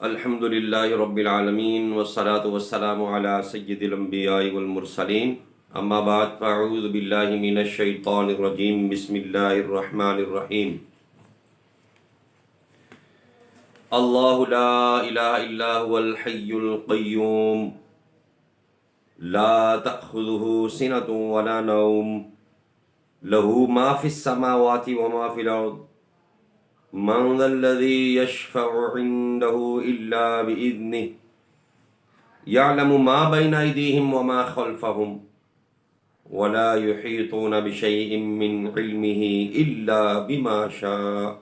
الحمد للہ رب العالمین والصلاة والسلام علی سید الانبیاء والمرسلین اما بعد فاعوذ باللہ من الشیطان الرجیم بسم اللہ الرحمن الرحیم اللہ لا الہ الا هو الحی القیوم لا تأخذہ سنۃ ولا نوم لہ ما فی السماوات وما فی الارض من ذا الذي يشفع عنده إلا بإذنه يعلم ما بين أيديهم وما خلفهم ولا يحيطون بشيء من علمه إلا بما شاء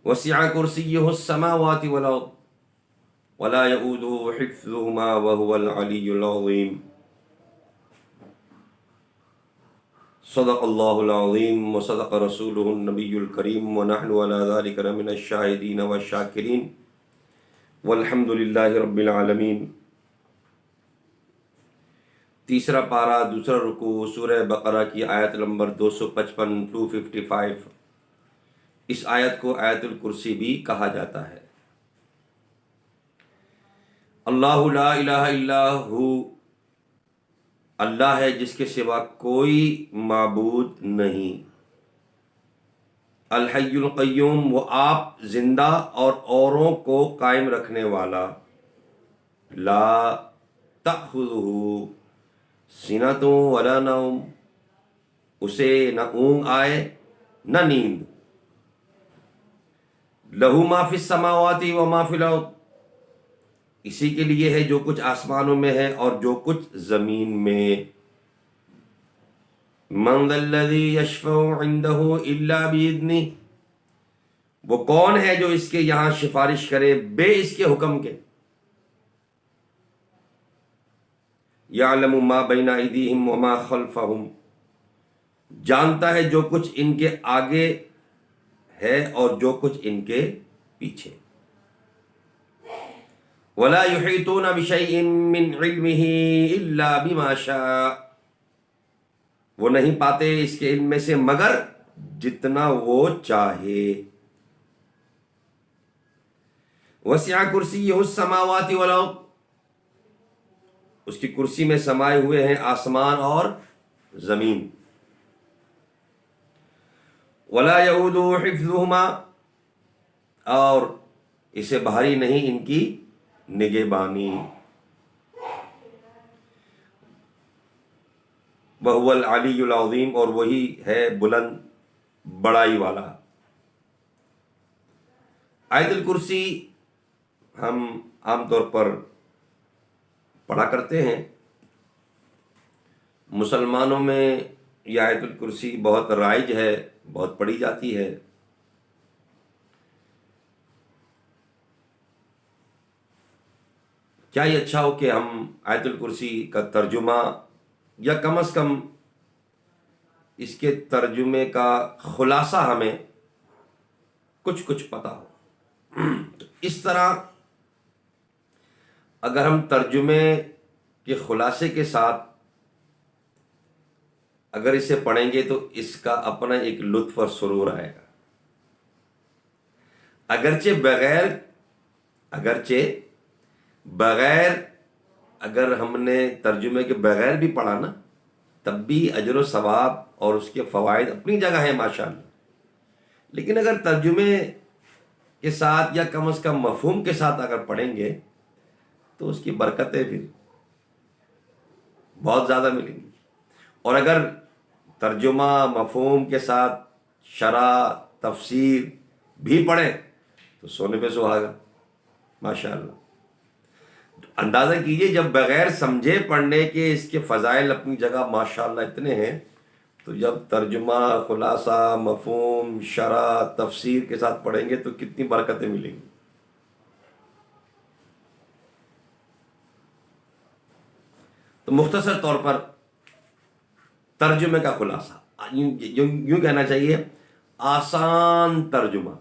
وسع كرسيه السماوات والأرض ولا يؤوده حفظهما وهو العلي العظيم صدق اللہ العظیم وصدق رسولہ النبی الکریم ونحن علی ذلک من الشاہدین والشاکرین والحمد للہ رب العالمین۔ تیسرا پارہ دوسرا رکوع سورہ بقرہ کی آیت نمبر 255 255۔ اس آیت کو آیت الکرسی بھی کہا جاتا ہے۔ اللہ لا الہ الا ہو، اللہ ہے جس کے سوا کوئی معبود نہیں۔ الحی القیوم، وہ آپ زندہ اور اوروں کو قائم رکھنے والا۔ لا تأخذہ سنۃ ولا نوم، اسے نہ اونگ آئے نہ نیند۔ لہ ما فی السماوات وما فی الارض، اسی کے لیے ہے جو کچھ آسمانوں میں ہے اور جو کچھ زمین میں۔ من ذا الذی یشفع عندہ الا باذنہ، وہ کون ہے جو اس کے یہاں سفارش کرے بے اس کے حکم کے۔ یعلم ما بین ایدیہم وما خلفہم، جانتا ہے جو کچھ ان کے آگے ہے اور جو کچھ ان کے پیچھے۔ وَلَا يُحِيطُونَ بِشَيْءٍ مِّنْ عِلْمِهِ إِلَّا بِمَا شَاءَ، وہ نہیں پاتے اس کے علم میں سے مگر جتنا وہ چاہے۔ وَسِعَ كُرْسِيُّهُ السَّمَاوَاتِ وَالْأَرْضِ، اس کی کرسی میں سمائے ہوئے ہیں آسمان اور زمین۔ وَلَا يَئُودُهُ حِفْظُهُمَا، اور اسے بھاری نہیں ان کی نگہبانی۔ وَهُوَ الْعَلِيُّ الْعَظِيمُ، اور وہی ہے بلند بڑائی والا۔ آیت الکرسی ہم عام طور پر پڑھا کرتے ہیں۔ مسلمانوں میں یہ آیت الکرسی بہت رائج ہے، بہت پڑھی جاتی ہے۔ کیا یہ اچھا ہو کہ ہم آیت الکرسی کا ترجمہ یا کم از کم اس کے ترجمے کا خلاصہ ہمیں کچھ پتہ ہو۔ تو اس طرح اگر ہم ترجمے کے خلاصے کے ساتھ اگر اسے پڑھیں گے تو اس کا اپنا ایک لطف اور سرور آئے گا۔ اگرچہ بغیر اگر ہم نے ترجمے کے بغیر بھی پڑھا نا، تب بھی اجر و ثواب اور اس کے فوائد اپنی جگہ ہیں ماشاءاللہ۔ لیکن اگر ترجمے کے ساتھ یا کم از کم مفہوم کے ساتھ اگر پڑھیں گے تو اس کی برکتیں پھر بہت زیادہ ملیں گی۔ اور اگر ترجمہ مفہوم کے ساتھ شرح تفسیر بھی پڑھیں تو سونے پہ سہاگا ماشاءاللہ۔ اندازہ کیجئے جب بغیر سمجھے پڑھنے کے اس کے فضائل اپنی جگہ ماشاءاللہ اتنے ہیں، تو جب ترجمہ خلاصہ مفہوم شرح تفسیر کے ساتھ پڑھیں گے تو کتنی برکتیں ملیں گی۔ تو مختصر طور پر ترجمے کا خلاصہ یوں کہنا چاہیے، آسان ترجمہ۔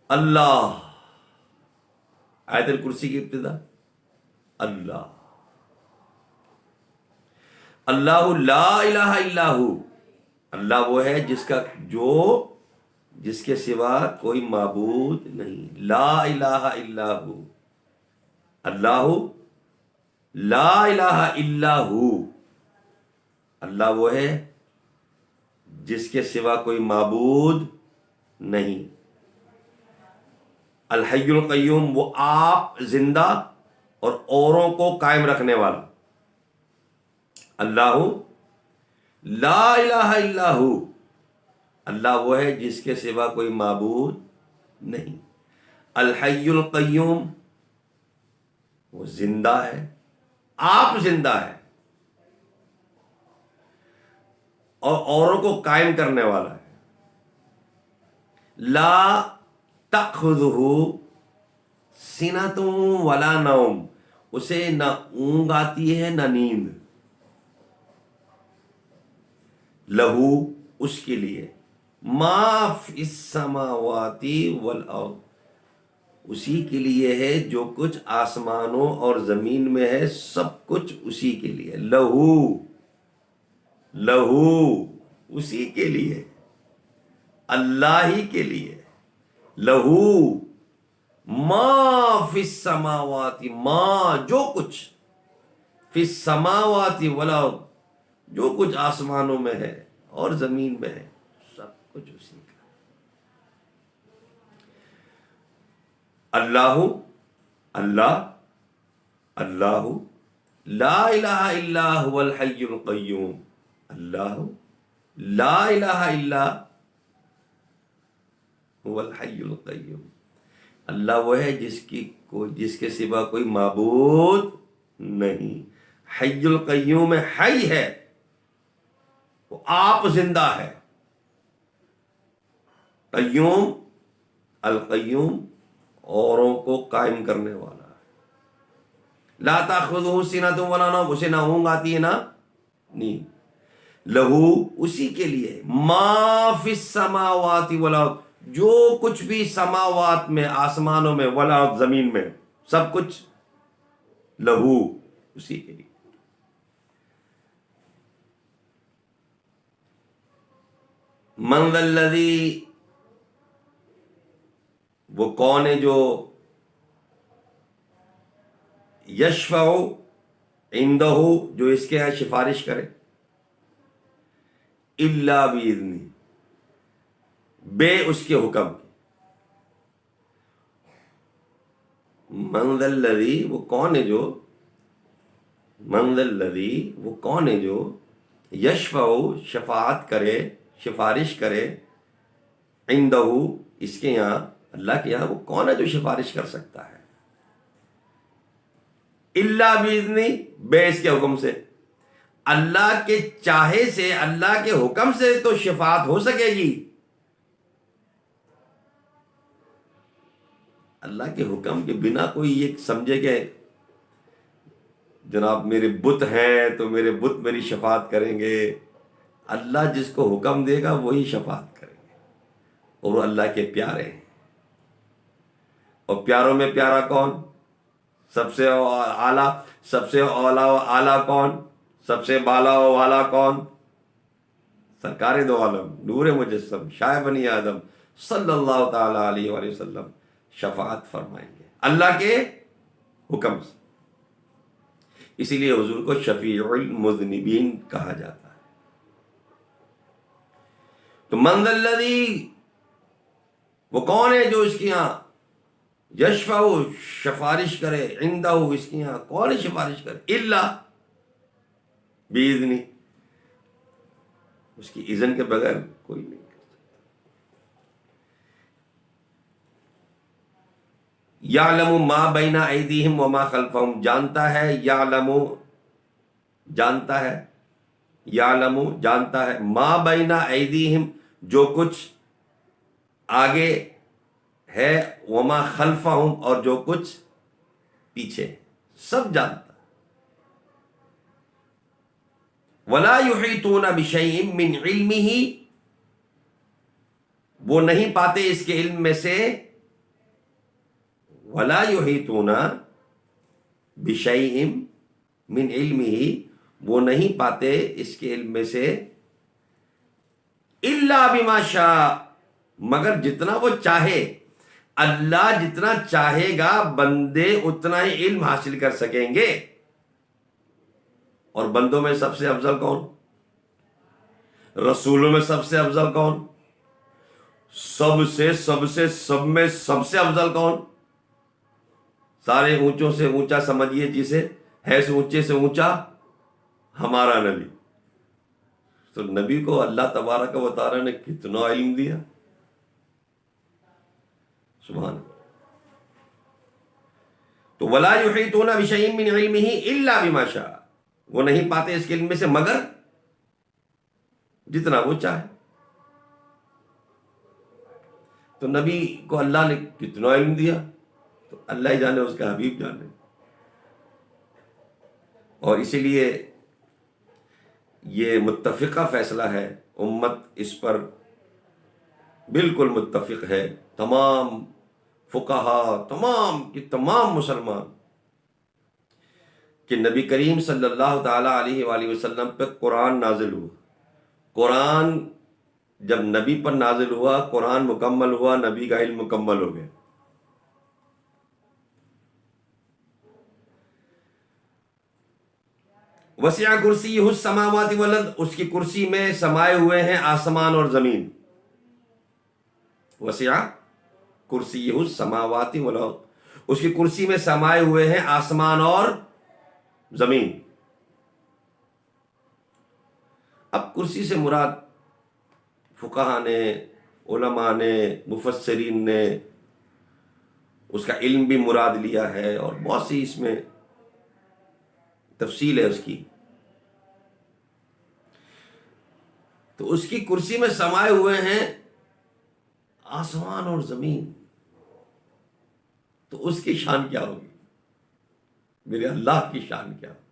اللہ، آیت الکرسی کی ابتدا اللہ لا الہ الا ہو، اللہ وہ ہے جس کے سوا کوئی معبود نہیں. لا الہ الا ہو. اللہ لا الہ الا ہو. اللہ وہ ہے جس کے سوا کوئی معبود نہیں. الحی القیوم، وہ آپ زندہ اور اوروں کو قائم رکھنے والا. اللہ لا الہ الا ہو. اللہ وہ ہے جس کے سوا کوئی معبود نہیں. الحی القیوم، وہ زندہ ہے، آپ زندہ ہے اور اوروں کو قائم کرنے والا ہے. لا تأخذہ سنۃ ولا نوم، اسے نہ اونگ آتی ہے نہ نیند. لہو، اس کے لیے، ما فی السماوات والارض، اسی کے لیے ہے جو کچھ آسمانوں اور زمین میں ہے، سب کچھ اسی کے لیے. لہو، اسی کے لیے، اللہ ہی کے لیے. لہو ما فی السماوات، ما جو کچھ، فی السماوات والارض جو کچھ آسمانوں میں ہے اور زمین میں ہے، سب کچھ اسی کا. اللہ اللہ لا الہ الا هو الحی القیوم. اللہ لا الہ الا هو الحی القیوم. اللہ وہ ہے جس کے سوا کوئی معبود نہیں. حی القیوم، حی ہے، وہ آپ زندہ ہے. قیوم، القیوم، اوروں کو قائم کرنے والا ہے. لا تأخذہ سنۃ ولا نوم، اسے نہ اونگ آتی ہے نہ نیند. لہو، اسی کے لیے، ما فی السماوات والارض، جو کچھ بھی سماوات میں، آسمانوں میں، والارض، زمین میں، سب کچھ لہو، اسی کے لیے. من ذا الذی، وہ کون ہے جو یشفع عندہ، جو اس کے یہاں سفارش کرے، الا باذنہ، بے اس کے حکم کے. من ذا الذی، وہ کون ہے جو، من ذا الذی، وہ کون ہے جو یشفع، شفاعت کرے، سفارش کرے، عندہ، اس کے یہاں، اللہ کے یہاں وہ کون ہے جو سفارش کر سکتا ہے. الا باذنہ، بے اس کے حکم سے. اللہ کے چاہے سے، اللہ کے حکم سے تو شفاعت ہو سکے گی. اللہ کے حکم کے بنا کوئی یہ سمجھے کہ جناب میرے بت ہیں تو میرے بت میری شفاعت کریں گے. اللہ جس کو حکم دے گا وہی شفاعت کریں گے، اور وہ اللہ کے پیارے ہیں. اور پیاروں میں پیارا کون؟ سب سے اعلیٰ، سب سے اعلیٰ کون؟ سب سے بالا و والا کون؟ سرکار دو عالم، نور مجسم، شاہ بنی آدم صلی اللہ تعالی علیہ وآلہ وسلم شفاعت فرمائیں گے اللہ کے حکم سے. اسی لیے حضور کو شفیع المذنبین کہا جاتا ہے. تو من ذا الذی، وہ کون ہے جو اس کے یہاں یشفع، سفارش کرے، عندہ، اس کے یہاں کون سفارش کرے، الا باذنہ، اس کی اذن کے بغیر کوئی نہیں کر سکتا. یعلم ما بین ایدیہم وما خلفہم، جانتا ہے، یعلم جانتا ہے، یعلم جانتا ہے، ما بین ایدیہم جو کچھ آگے ہے، وما خلفہم اور جو کچھ پیچھے، سب جانتا. ولا یحیطون بشیء من علمہ، وہ نہیں پاتے اس کے علم میں سے، ولا یحیطون بشیء من علمہ، وہ نہیں پاتے اس کے علم میں سے، الا بما شاء، مگر جتنا وہ چاہے. اللہ جتنا چاہے گا بندے اتنا ہی علم حاصل کر سکیں گے. اور بندوں میں سب سے افضل کون؟ رسولوں میں سب سے افضل کون؟ سب میں سب سے افضل کون؟ سارے اونچوں سے اونچا سمجھیے جسے، ہے سے اونچے سے اونچا ہمارا نبی. تو نبی کو اللہ تبارک و تعالی نے کتنا علم دیا، سبحان اللہ. تو ولا یحیطون بشیء من علمہ الا بما شاء، وہ نہیں پاتے اس کے علم میں سے مگر جتنا وہ چاہے. تو نبی کو اللہ نے کتنا علم دیا، تو اللہ ہی جانے، اس کا حبیب جانے. اور اسی لیے یہ متفقہ فیصلہ ہے، امت اس پر بالکل متفق ہے، تمام فقہا، تمام کی تمام مسلمان، کہ نبی کریم صلی اللہ تعالی علیہ وآلہ وسلم پہ قرآن نازل ہوا. قرآن جب نبی پر نازل ہوا، قرآن مکمل ہوا، نبی کا علم مکمل ہو گیا. وسع کرسیہ السماوات والارض، اس کی کرسی میں سمائے ہوئے ہیں آسمان اور زمین. وسع کرسیہ السماوات والارض، اس کی کرسی میں سمائے ہوئے ہیں آسمان اور زمین. اب کرسی سے مراد فقہا نے، علماء نے، مفسرین نے اس کا علم بھی مراد لیا ہے، اور بہت سی اس میں تفصیل ہے اس کی. تو اس کی کرسی میں سمائے ہوئے ہیں آسمان اور زمین. تو اس کی شان کیا ہوگی؟ میرے اللہ کی شان کیا ہوگی؟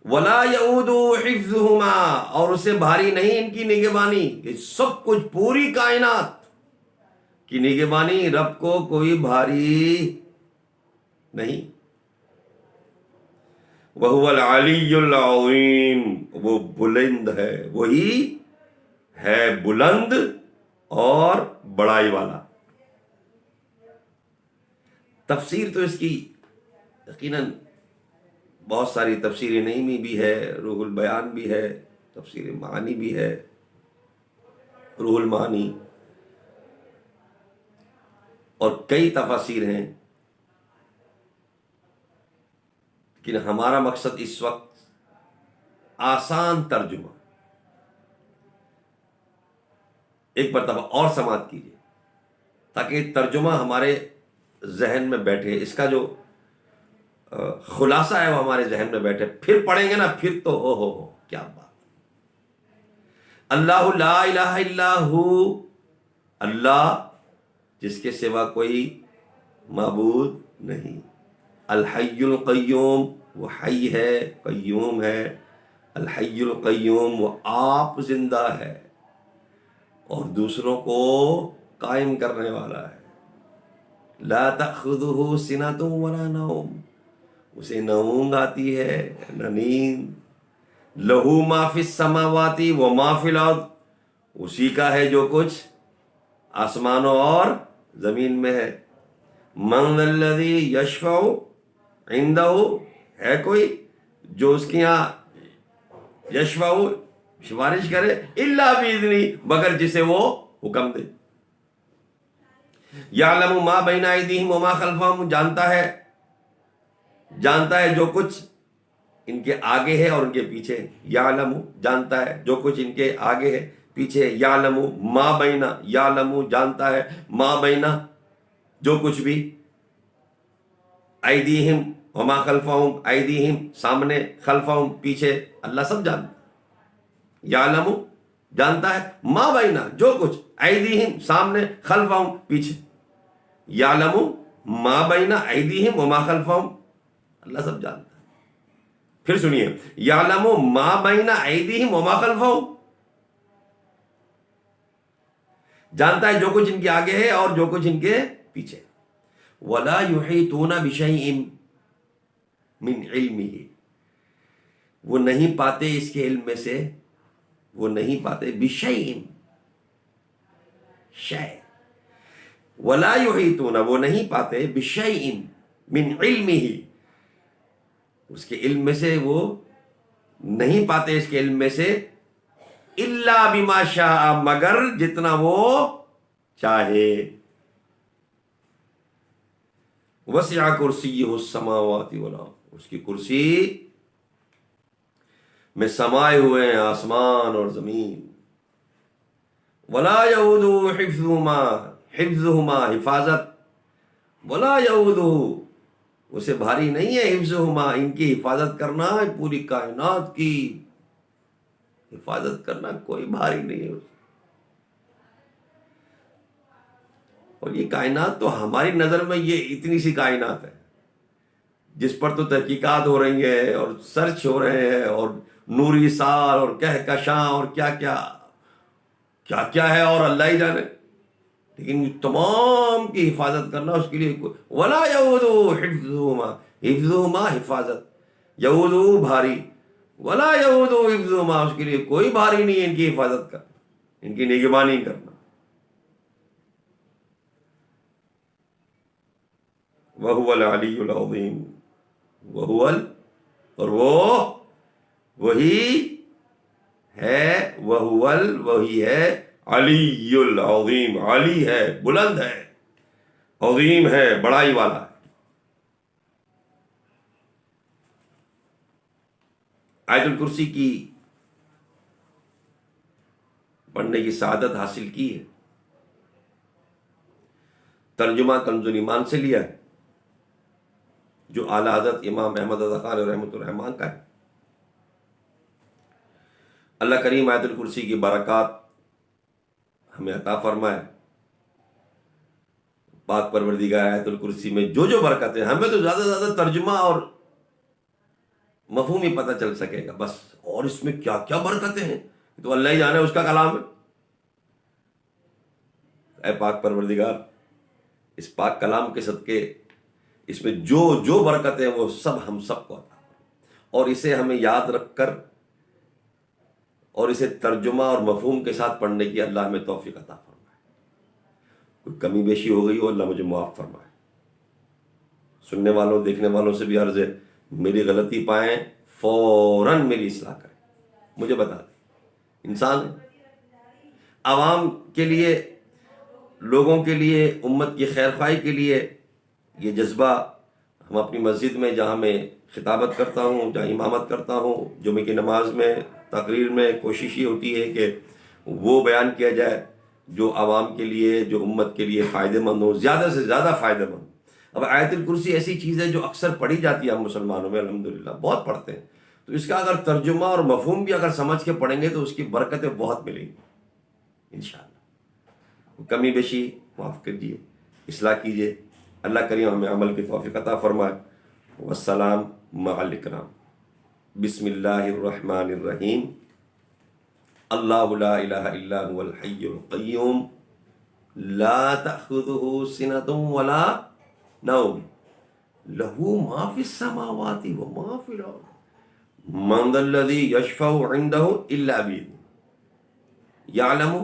وَلَا يَئُودُ حِفْظُهُمَا، اور اسے بھاری نہیں ان کی نگہبانی. یہ سب کچھ، پوری کائنات کی نگہبانی رب کو کوئی بھاری نہیں. وَهُوَ الْعَلِيُّ الْعَظِيمُ، وہ بلند ہے، وہی ہے بلند اور بڑائی والا. تفسیر تو اس کی یقیناً بہت ساری، تفسیر نعیمی بھی ہے، روح البیان بھی ہے، تفسیر معانی بھی ہے، روح المعانی، اور کئی تفاسیر ہیں. لیکن ہمارا مقصد اس وقت آسان ترجمہ. ایک مرتبہ اور سماعت کیجیے تاکہ ترجمہ ہمارے ذہن میں بیٹھے، اس کا جو خلاصہ ہے وہ ہمارے ذہن میں بیٹھے. پھر پڑھیں گے نا، پھر تو ہو کیا بات. اللہ لا الہ الا ہو، اللہ جس کے سوا کوئی معبود نہیں. الحی القیوم، وہ حی ہے، قیوم ہے. الحی القیوم، وہ آپ زندہ ہے اور دوسروں کو قائم کرنے والا ہے. لا تأخذہ سنۃ ولا نوم، اسے نہ اونگ آتی ہے نہ نیند. لہو ما فی السماوات و ما فی الارض، اسی کا ہے جو کچھ آسمانوں اور زمین میں ہے. من ذا الذی یشفع عندہ، ہے کوئی جو اس کے یہاں یشفع سفارش کرے، الا باذنہ، مگر جسے وہ حکم دے. یعلم ما بین ایدیہم وما خلفہم، جانتا ہے جو کچھ ان کے آگے ہے اور ان کے پیچھے. یعلم، جانتا ہے جو کچھ ان کے آگے ہے پیچھے. یعلم ما بین، یعلم جانتا ہے، ما بین جو کچھ بھی، ایدیہم وما خلفہم، ایدیہم سامنے، خلفہم پیچھے، اللہ سب جانتا ہے. یعلم جانتا ہے، ما بین جو کچھ، ایدیہم سامنے، خلفہم پیچھے. یعلم ما بین ایدیہم وما خلفہم، اللہ سب جانتا ہے. پھر سنیے، یعلم ما بین ایدیہم وما خلفہم، جانتا ہے جو کچھ ان کے آگے ہے اور جو کچھ ان کے پیچھے. ولا یحیطون بشیء من علمہ، وہ نہیں پاتے اس کے علم میں سے وہ نہیں پاتے، بشیء شے، ولا یحیطون وہ نہیں پاتے، بشیء من علمہ اس کے علم میں سے، وہ نہیں پاتے اس کے علم میں سے، الا بما شاء مگر جتنا وہ چاہے، وسع کرسیہ السماوات والارض اس کی کرسی میں سمائے ہوئے ہیں آسمان اور زمین، ولا یؤودہ حفظہما حفاظت، ولا یؤودہ اسے بھاری نہیں ہے، حفظہما ان کی حفاظت کرنا، پوری کائنات کی حفاظت کرنا کوئی بھاری نہیں ہے. اور یہ کائنات تو ہماری نظر میں یہ اتنی سی کائنات ہے جس پر تو تحقیقات ہو رہی ہیں اور سرچ ہو رہے ہیں اور نوری سال اور کہکشاں اور کیا کیا کیا کیا ہے اور اللہ ہی جانے، لیکن تمام کی حفاظت کرنا اس کے لیے ولا یؤودہ حفظہما حفظہما حفاظت، یؤودہ بھاری، ولا یؤودہ حفظہما اس کے لیے کوئی بھاری نہیں ہے ان کی حفاظت کرنا، ان کی نگہبانی کرنا. وَهُوَ الْعَلِيُّ الْعَظِيمُ اور وہ وہی ہے، وہی ہے علی العظیم، علی ہے بلند ہے، عظیم ہے بڑائی والا ہے. آیت الکرسی کی پڑھنے کی سعادت حاصل کی ہے، ترجمہ کنز ایمان سے لیا ہے جو اعلیٰ حضرت امام احمد رضا خان رحمۃ الرحمان کا ہے. اللہ کریم آیت الکرسی کی برکات ہمیں عطا فرمائے. پاک پروردگار آیت الکرسی میں جو برکتیں، ہمیں تو زیادہ سے زیادہ ترجمہ اور مفہوم ہی پتہ چل سکے گا بس، اور اس میں کیا کیا برکتیں ہیں تو اللہ ہی جانے، اس کا کلام ہے. اے پاک پروردگار اس پاک کلام کے صدقے اس میں جو برکتیں ہیں وہ سب ہم سب کو عطا، اور اسے ہمیں یاد رکھ کر اور اسے ترجمہ اور مفہوم کے ساتھ پڑھنے کی اللہ ہمیں توفیق عطا فرمائے. کوئی کمی بیشی ہو گئی ہو اللہ مجھے معاف فرمائے. سننے والوں دیکھنے والوں سے بھی عرض ہے میری غلطی پائیں فوراً میری اصلاح کریں، مجھے بتا دیں. انسان عوام کے لیے، لوگوں کے لیے، امت کی خیر خواہی کے لیے یہ جذبہ ہم اپنی مسجد میں جہاں میں خطابت کرتا ہوں، جہاں امامت کرتا ہوں، جمعے کی نماز میں، تقریر میں، کوشش یہ ہوتی ہے کہ وہ بیان کیا جائے جو عوام کے لیے، جو امت کے لیے فائدہ مند ہو، زیادہ سے زیادہ فائدہ مند. اب آیت الکرسی ایسی چیز ہے جو اکثر پڑھی جاتی ہے، ہم مسلمانوں میں الحمدللہ بہت پڑھتے ہیں، تو اس کا اگر ترجمہ اور مفہوم بھی اگر سمجھ کے پڑھیں گے تو اس کی برکتیں بہت ملیں گی انشاءاللہ. کمی بیشی معاف کیجیے، اصلاح کیجیے. اللہ کریم ہمیں عمل کی توفیق عطا فرمائے. والسلام مع الاکرام. بسم اللہ الرحمن الرحیم. اللہ لا الہ الا هو الحی القیوم لا تأخذہ سنۃ ولا نوم لہ ما فی السماوات وما فی الارض من ذا الذی یشفع عنده الا بإذنہ یعلم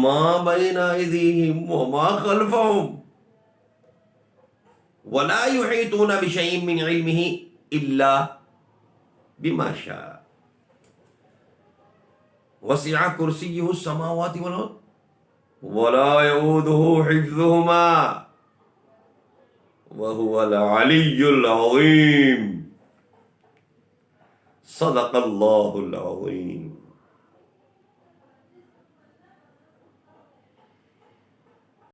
ما بین ایدیہم وما خلفہم ولا یحیطون بشیء من علمہ الا بما شاء وسع کرسیہ السماوات والارض ولا یؤودہ حفظہما وهو العلی العظیم. صدق اللہ العظیم.